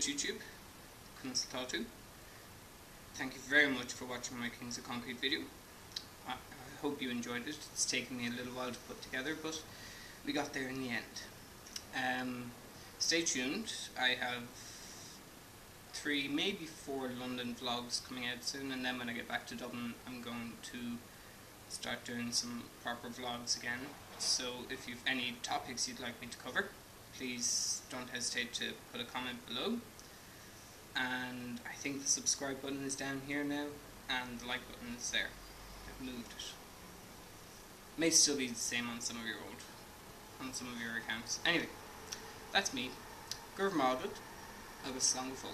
Twitch, YouTube, Consultatu. Thank you very much for watching my Kings of Concrete video. I hope you enjoyed it. It's taken me a little while to put together, but we got there in the end. Stay tuned. I have 3, maybe 4 London vlogs coming out soon, and then when I get back to Dublin I'm going to start doing some proper vlogs again. So if you've any topics you'd like me to cover, please don't hesitate to put a comment below. And I think the subscribe button is down here now, and the like button is there. I've moved it. May still be the same on some of your accounts. Anyway, that's me. Gurv Malgud, agus Slán Full.